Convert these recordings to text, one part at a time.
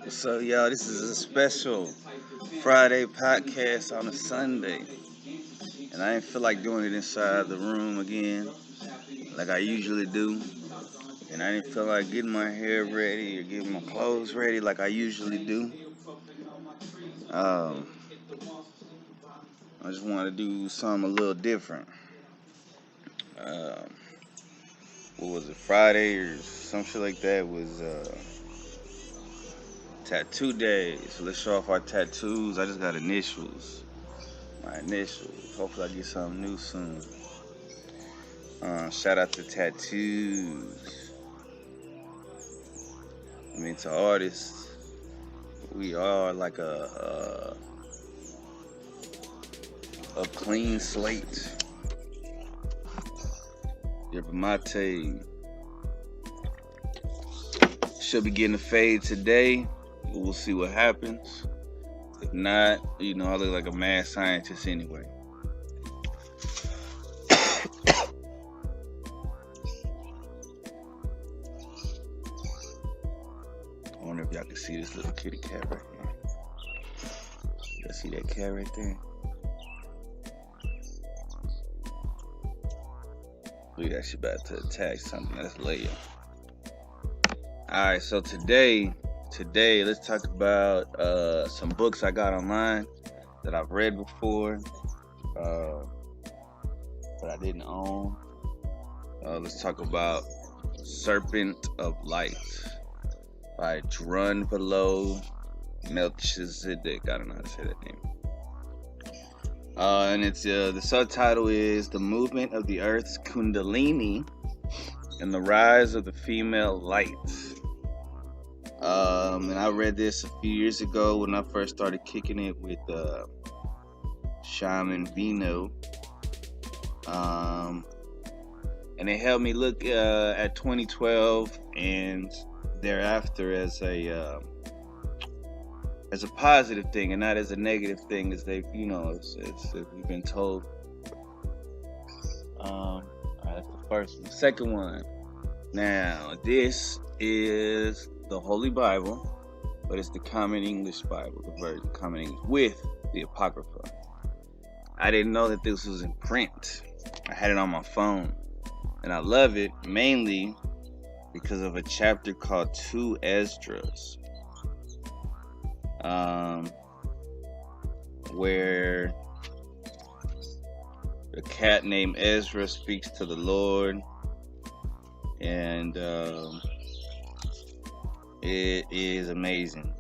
So, y'all, this is a special Friday podcast on a Sunday. And I didn't feel like doing it inside the room again, like I usually do. And I didn't feel like getting my hair ready or getting my clothes ready like I usually do. Um, I just wanted to do something a little different. Um, what was it, Friday or some shit like that was tattoo day. So let's show off our tattoos. I just got initials. My initials. Hopefully I get something new soon. Shout out to tattoos. I mean, to artists, we are like a clean slate. Yerba mate should be getting a fade today. We'll see what happens. If not, I look like a mad scientist anyway. I wonder if y'all can see this little kitty cat right here. Y'all see that cat right there? Look at that, she about to attack something. That's Leia. Alright, so today, let's talk about some books I got online that I've read before, but I didn't own. Let's talk about Serpent of Light by Drunvalo Melchizedek. I don't know how to say that name. And it's the subtitle is The Movement of the Earth's Kundalini and the Rise of the Female Light. And I read this a few years ago when I first started kicking it with Shaman Vino. And it helped me look at 2012 and thereafter as a positive thing and not as a negative thing, as they've, as we've been told. Alright, that's the first one. The second one. Now, this is the Holy Bible, but it's the Common English Bible, the version Common English with the Apocrypha. I didn't know that this was in print. I had it on my phone, and I love it mainly because of a chapter called Two Esdras, where a cat named Ezra speaks to the Lord, and it is amazing.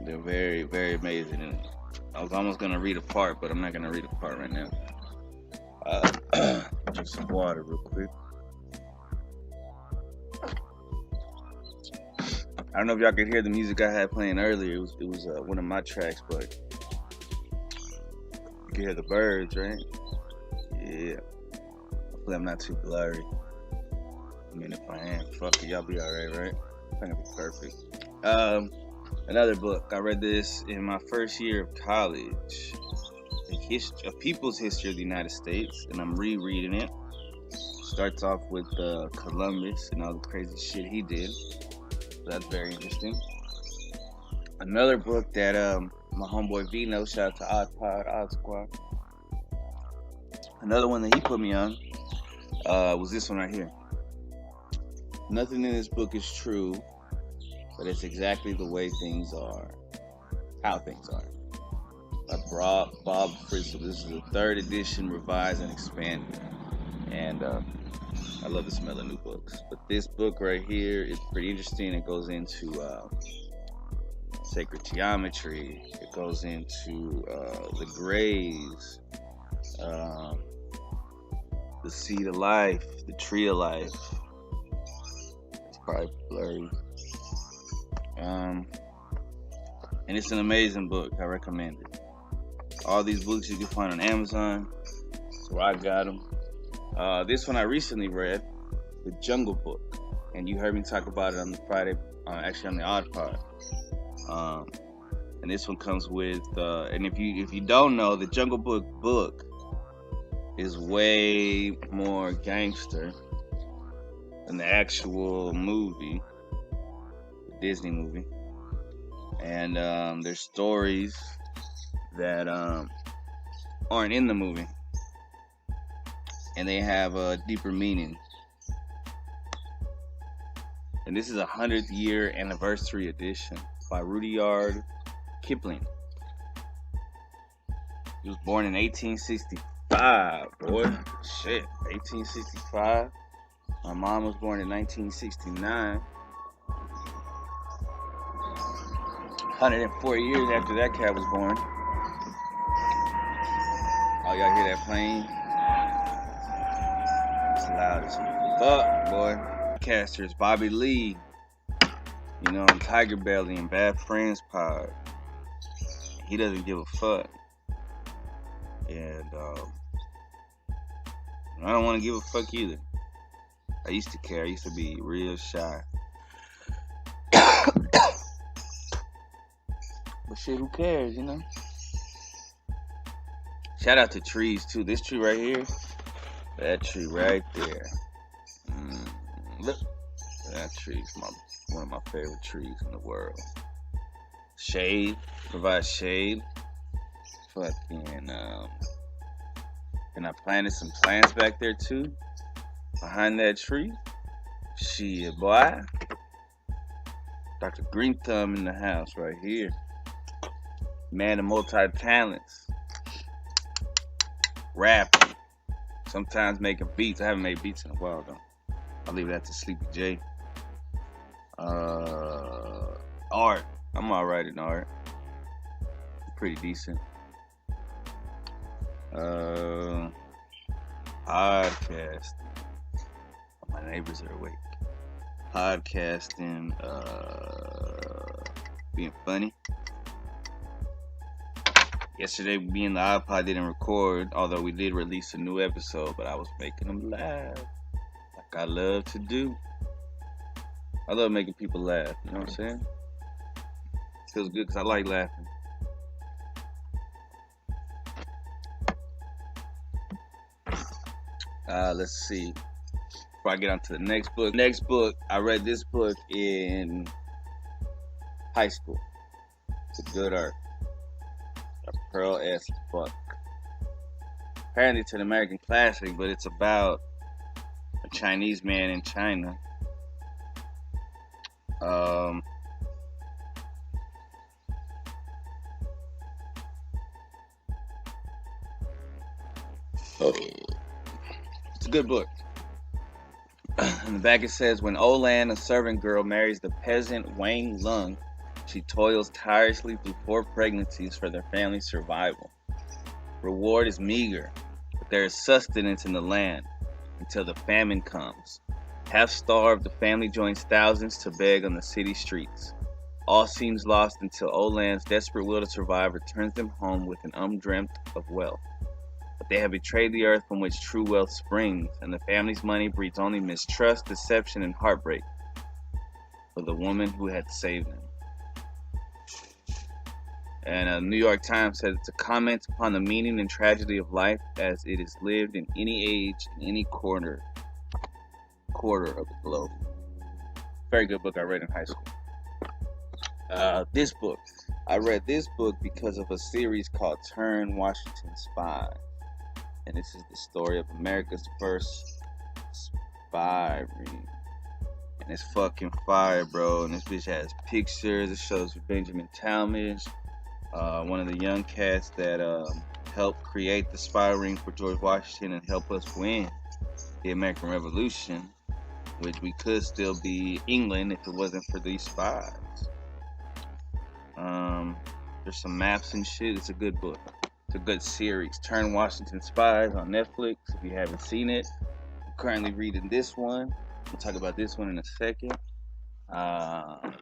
They're very, very amazing. And I was almost going to read a part, but I'm not going to read a part right now. Drink some water real quick. I don't know if y'all could hear the music I had playing earlier. It was one of my tracks, but you can hear the birds, right? Yeah. Hopefully I'm not too blurry. I mean, if I am, fuck it, y'all be alright, right? It's not gonna be perfect. Another book. I read this in my first year of college. A People's History of the United States, and I'm rereading it. Starts off with Columbus and all the crazy shit he did. So that's very interesting. Another book that my homeboy Vino, shout out to Odd Squad. Another one that he put me on was this one right here. Nothing in this book is true, but it's exactly the way things are, how things are. By Bob Frizzle. This is the 3rd edition, revised and expanded. And I love the smell of new books. But this book right here is pretty interesting. It goes into sacred geometry. It goes into the grays, the seed of life, the tree of life. It's probably blurry. And it's an amazing book. I recommend it. All these books you can find on Amazon. That's where I got them. This one I recently read, The Jungle Book, and you heard me talk about it on the Friday, actually on the Odd Pod. And this one comes with, and if you don't know, the Jungle Book is way more gangster than the actual movie, the Disney movie. And there's stories that aren't in the movie, and they have a deeper meaning. And this is a 100th year anniversary edition by Rudyard Kipling. He was born in 1865, boy. Shit, 1865. My mom was born in 1969. 104 years after that cat was born. Oh, y'all hear that plane? It's loud as fuck, boy. Casters Bobby Lee, you know, Tiger Belly and Bad Friends Pod. He doesn't give a fuck. And I don't want to give a fuck either. I used to care. I used to be real shy. But shit, who cares, you know? Shout out to trees, too. This tree right here. That tree right there. Look. That tree's one of my favorite trees in the world. Shade. Provides shade. Fucking, and I planted some plants back there, too. Behind that tree. Shit, boy. Dr. Green Thumb in the house right here. Man of multi-talents. Rapping. Sometimes making beats. I haven't made beats in a while, though. I'll leave that to Sleepy J. Art. I'm alright in art. Pretty decent. Podcasting. My neighbors are awake. Podcasting. Being funny. Yesterday, me and the iPod didn't record, although we did release a new episode, but I was making them laugh. Like I love to do. I love making people laugh, you know what I'm saying? Feels good because I like laughing. Let's see. Before I get on to the next book. I read this book in high school. It's a good art. A pearl as fuck. Apparently it's an American classic, but it's about a Chinese man in China. It's a good book. In the back it says, when Olan, a servant girl, marries the peasant Wang Lung, she toils tirelessly through 4 pregnancies for their family's survival. Reward is meager, but there is sustenance in the land until the famine comes. Half starved, the family joins thousands to beg on the city streets. All seems lost until Olan's desperate will to survive returns them home with an undreamt of wealth. But they have betrayed the earth from which true wealth springs, and the family's money breeds only mistrust, deception, and heartbreak for the woman who had saved them. And New York Times said it's a comment upon the meaning and tragedy of life as it is lived in any age, in any quarter of the globe. Very good book I read in high school. This book. I read this book because of a series called Turn Washington Spy. And this is the story of America's first spy ring. And it's fucking fire, bro. And this bitch has pictures. It shows Benjamin Talmadge, one of the young cats that helped create the spy ring for George Washington and help us win the American Revolution, which we could still be England if it wasn't for these spies. There's some maps and shit. It's a good book. It's a good series. Turn Washington Spies on Netflix if you haven't seen it. I'm currently reading this one. We'll talk about this one in a second.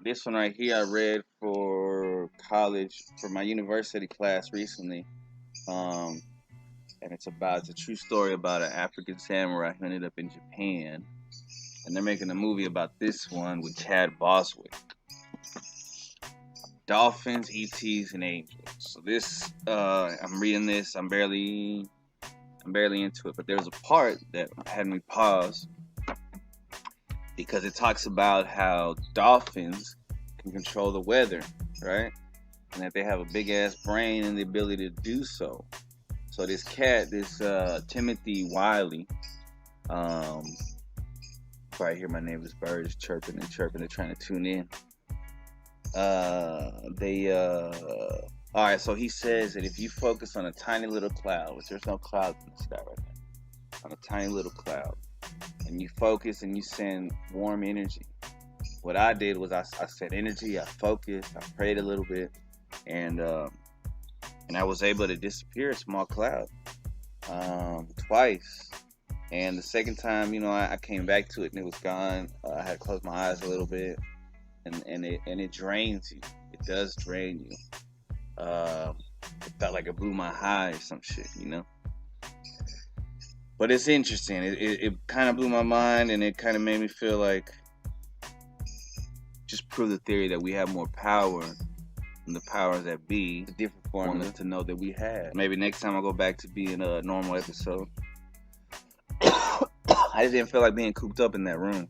This one right here I read for college, for my university class recently. And it's a true story about an African samurai who ended up in Japan. And they're making a movie about this one with Chad Boswick. Dolphins, ETs, and Angels. So this, I'm reading this. I'm barely I'm barely into it, but there's a part that had me pause because it talks about how dolphins can control the weather, right? And that they have a big ass brain and the ability to do so. So this cat, this Timothy Wiley, right here, my neighbor's birds chirping and chirping. They're trying to tune in. All right. So he says that if you focus on a tiny little cloud, which there's no clouds in the sky right now, on a tiny little cloud, and you focus and you send warm energy. What I did was I sent energy. I focused. I prayed a little bit, and I was able to disappear a small cloud twice. And the second time, I came back to it and it was gone. I had to close my eyes a little bit, and it drains you. It does drain you. It felt like it blew my high or some shit, But it's interesting. It kind of blew my mind, and it kind of made me feel like just prove the theory that we have more power than the powers that be. A different formula to know that we have. Maybe next time I'll go back to being a normal episode. I just didn't feel like being cooped up in that room.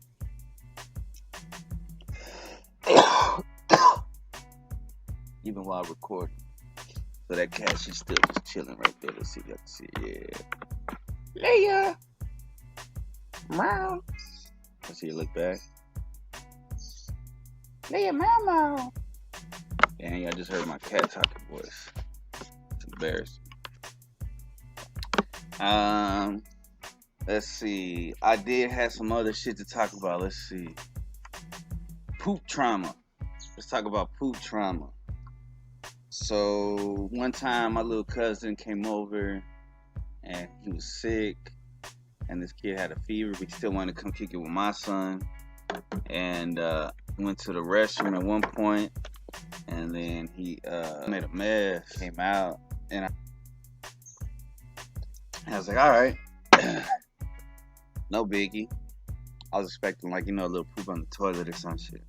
Even while recording. So that cat, she's still just chilling right there. Let's see if y'all can see it. Yeah. Leia! Meow. Let's see you look back. Leia, meow. And y'all just heard my cat talking voice. It's embarrassing. Let's see. I did have some other shit to talk about. Let's see. Poop trauma. Let's talk about poop trauma. So one time my little cousin came over and he was sick, and this kid had a fever, but he still wanted to come kick it with my son. And went to the restroom at one point, and then he made a mess, came out, and I was like, all right. No biggie. I was expecting a little poop on the toilet or some shit.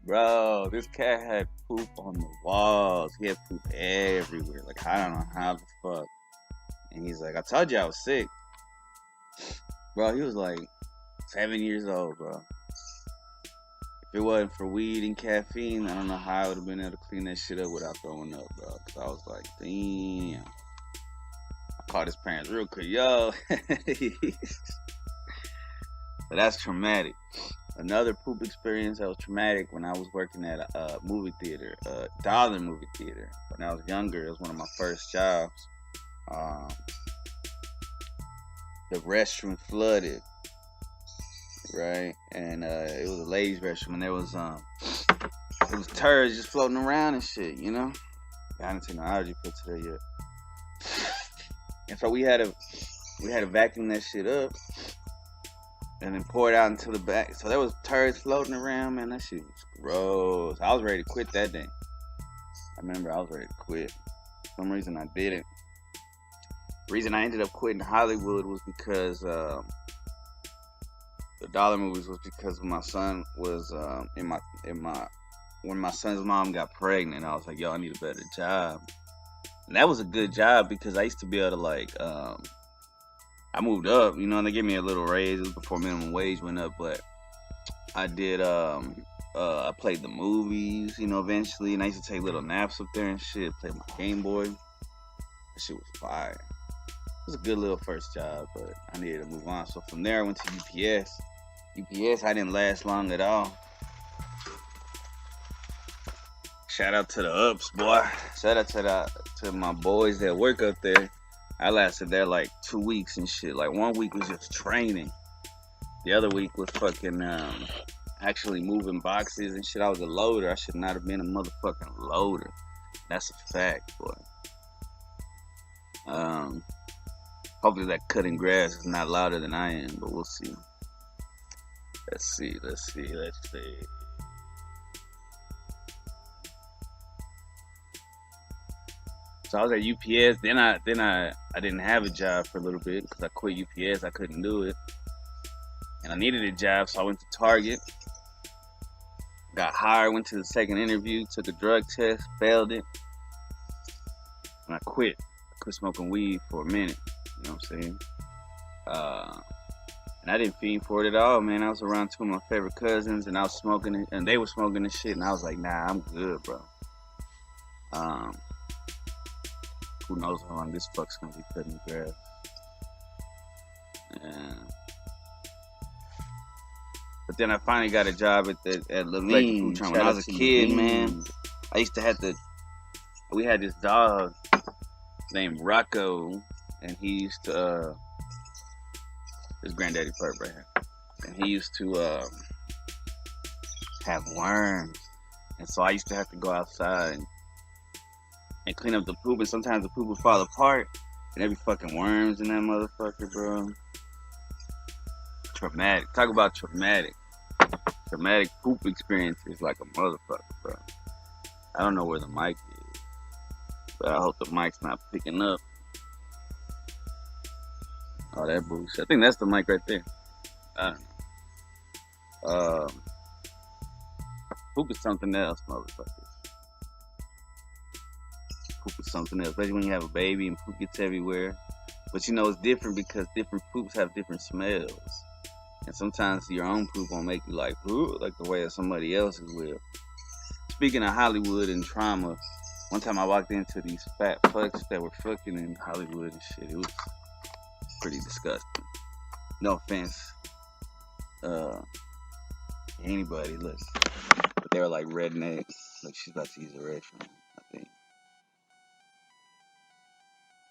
Bro, this cat had poop on the walls. He had poop everywhere. I don't know how the fuck. And he's like, I told you I was sick. Bro, he was 7 years old, bro. If it wasn't for weed and caffeine, I don't know how I would have been able to clean that shit up without throwing up, bro. Because I was like, damn. I called his parents real quick. Yo. But that's traumatic. Another poop experience that was traumatic when I was working at a movie theater, a dollar movie theater. When I was younger, it was one of my first jobs. The restroom flooded, right? And it was a ladies' restroom, and there was turds just floating around and shit, I didn't take no allergy pill today yet. And so we had to vacuum that shit up and then pour it out into the back. So there was turds floating around, man. That shit was gross. I was ready to quit that day. I remember I was ready to quit. For some reason I didn't. The reason I ended up quitting Hollywood was because the dollar movies was because my son was when my son's mom got pregnant. I was like, yo, I need a better job. And that was a good job because I used to be able to I moved up, and they gave me a little raise. It was before minimum wage went up, but I did, I played the movies, eventually, and I used to take little naps up there and shit, play my Game Boy. That shit was fire. It was a good little first job, but I needed to move on. So from there, I went to UPS. UPS, I didn't last long at all. Shout out to the ups, boy. Shout out to my boys that work up there. I lasted there 2 weeks and shit. 1 week was just training. The other week was fucking actually moving boxes and shit. I was a loader. I should not have been a motherfucking loader. That's a fact, boy. Hopefully that cutting grass is not louder than I am, but we'll see. Let's see. So I was at UPS. Then I didn't have a job for a little bit because I quit UPS. I couldn't do it, and I needed a job, so I went to Target. Got hired. Went to the second interview. Took a drug test. Failed it, and I quit. I quit smoking weed for a minute. You know what I'm saying? And I didn't fiend for it at all, man. I was around two of my favorite cousins, and I was smoking it, and they were smoking this shit, and I was like, nah, I'm good, bro. Um, who knows how long this fuck's gonna be cutting the grass? And, but then I finally got a job at Levine. When I was a kid, man, I used to have to. We had this dog named Rocco, and he used to. His granddaddy Perp right here, and he used to have worms, and so I used to have to go outside and clean up the poop, and sometimes the poop would fall apart, and there be fucking worms in that motherfucker, bro. Traumatic. Talk about traumatic. Traumatic poop experience is like a motherfucker, bro. I don't know where the mic is, but I hope the mic's not picking up. Oh, that bullshit. I think that's the mic right there. I don't know. Poop is something else, motherfuckers. Poop is something else, especially when you have a baby and poop gets everywhere. But you know, it's different because different poops have different smells. And sometimes your own poop won't make you like the way of somebody else's will. Speaking of Hollywood and trauma, one time I walked into these fat fucks that were fucking in Hollywood and shit. It was pretty disgusting. No offense. Anybody, look. But they were like rednecks. Look, she's about to use a restroom, I think.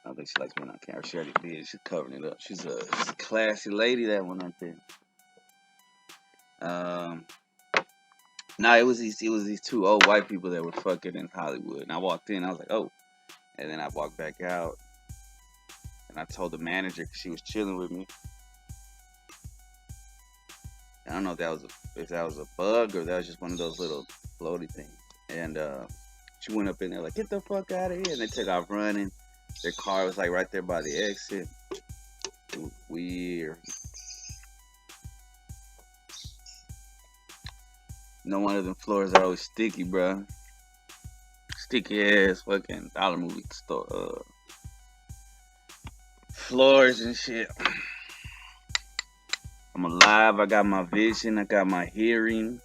I don't think she likes being on camera. She already did. She's covering it up. She's a classy lady, that one right there. Nah, it was these two old white people that were fucking in Hollywood. And I walked in, I was like, oh. And then I walked back out. And I told the manager, because she was chilling with me. I don't know if that was a bug or that was just one of those little floaty things. And she went up in there like, get the fuck out of here. And they took off running. Their car was like right there by the exit. It was weird. No one of them floors are always sticky, bro. Sticky ass fucking dollar movie store floors and shit. I'm alive. I got my vision. I got my hearing.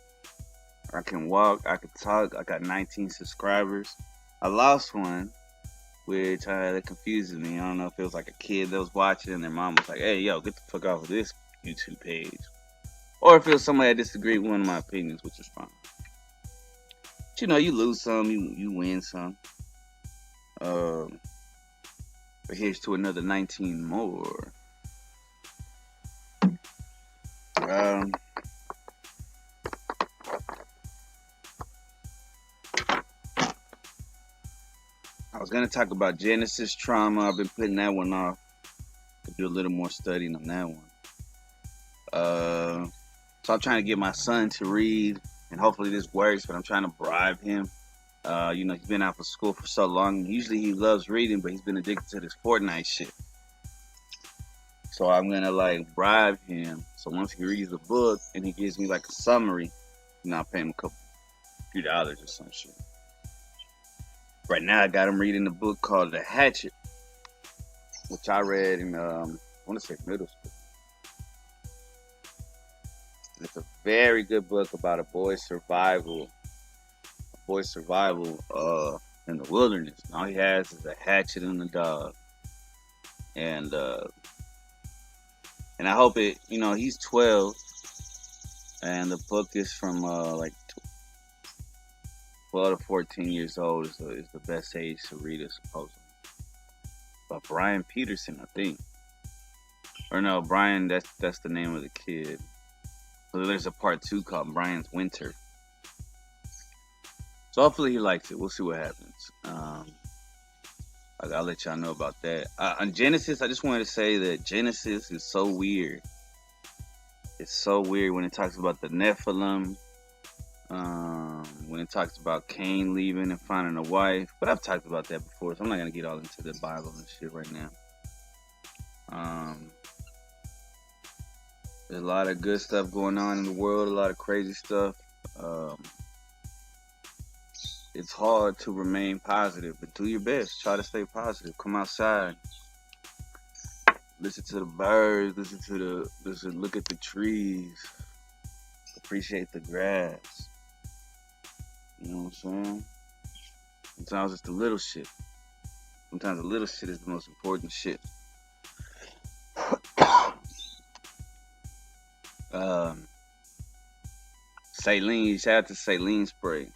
I can walk. I can talk. I got 19 subscribers. I lost one, which that confuses me. I don't know if it was like a kid that was watching and their mom was like, hey, yo, get the fuck off of this YouTube page. Or if it was somebody that disagreed with one of my opinions, which is fine. But you know, you lose some, you win some. But here's to another 19 more. I was gonna talk about Genesis trauma. I've been putting that one off. Could do a little more studying on that one. So I'm trying to get my son to read, and hopefully this works. But I'm trying to bribe him. You know, he's been out of school for so long. Usually he loves reading, but he's been addicted to this Fortnite shit. So I'm gonna like bribe him. So once he reads the book and he gives me like a summary, you know, I'll pay him a few dollars or some shit. Right now I got him reading a book called The Hatchet, which I read in I want to say middle school. It's a very good book about a boy's survival in the wilderness. And all he has is a hatchet and a dog. And I hope it, you know, he's 12 and the book is from like 12 to 14 years old is the best age to read it, supposedly. By Brian Peterson, I think. Or no, Brian, that's the name of the kid. So there's a part 2 called Brian's Winter. So hopefully he likes it. We'll see what happens. I'll let y'all know about that. On Genesis, I just wanted to say that Genesis is so weird. It's so weird when it talks about the Nephilim. When it talks about Cain leaving and finding a wife. But I've talked about that before, so I'm not going to get all into the Bible and shit right now. There's a lot of good stuff going on in the world, a lot of crazy stuff. It's hard to remain positive, but do your best. Try to stay positive. Come outside. Listen to the birds. Look at the trees. Appreciate the grass. You know what I'm saying? Sometimes it's the little shit. Sometimes the little shit is the most important shit. Saline, shout out to Saline spray.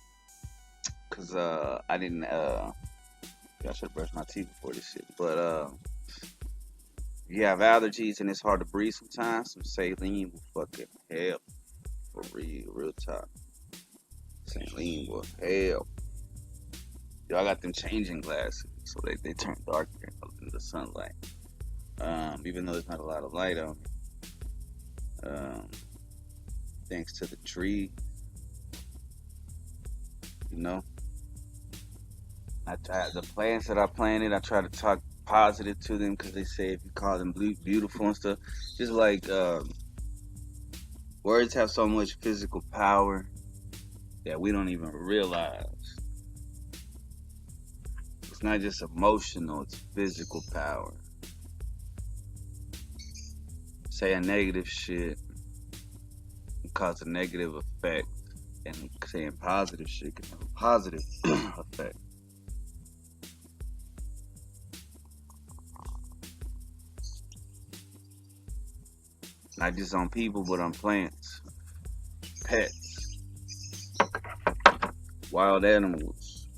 Cause I didn't I should have brushed my teeth before this shit. But if you have allergies and it's hard to breathe sometimes, some saline will fucking help. For real talk. Saline will help. Y'all got them changing glasses, so they turn darker in the sunlight. Even though there's not a lot of light on it. Thanks to the tree, you know. The plants that I planted, I try to talk positive to them because they say if you call them beautiful and stuff, just like words have so much physical power that we don't even realize. It's not just emotional, it's physical power. Saying negative shit can cause a negative effect, and saying positive shit can have a positive effect. Not just on people, but on plants, pets, wild animals,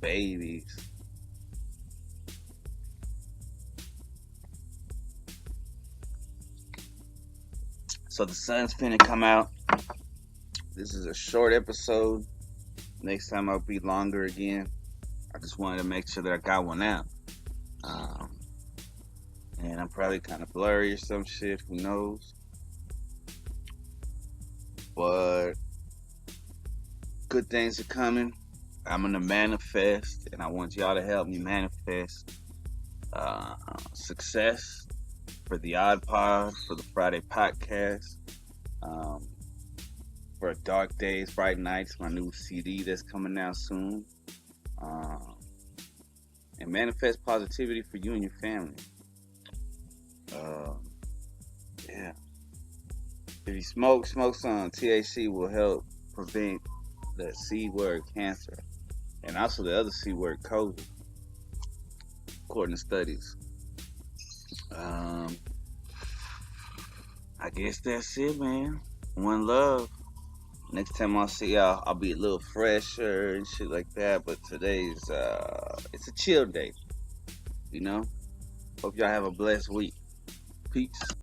babies. So the sun's finna come out. This is a short episode. Next time I'll be longer again. I just wanted to make sure that I got one out. And I'm probably kind of blurry or some shit. Who knows? But good things are coming. I'm gonna manifest, and I want y'all to help me manifest success for the Odd Pod, for the Friday podcast, for Dark Days, Bright Nights, my new CD that's coming out soon, and manifest positivity for you and your family. Yeah. If you smoke some. THC will help prevent the C word cancer, and also the other C word COVID, according to studies. I guess that's it, man. One love. Next time I'll see y'all, I'll be a little fresher and shit like that. But today's it's a chill day, you know. Hope y'all have a blessed week. Peace.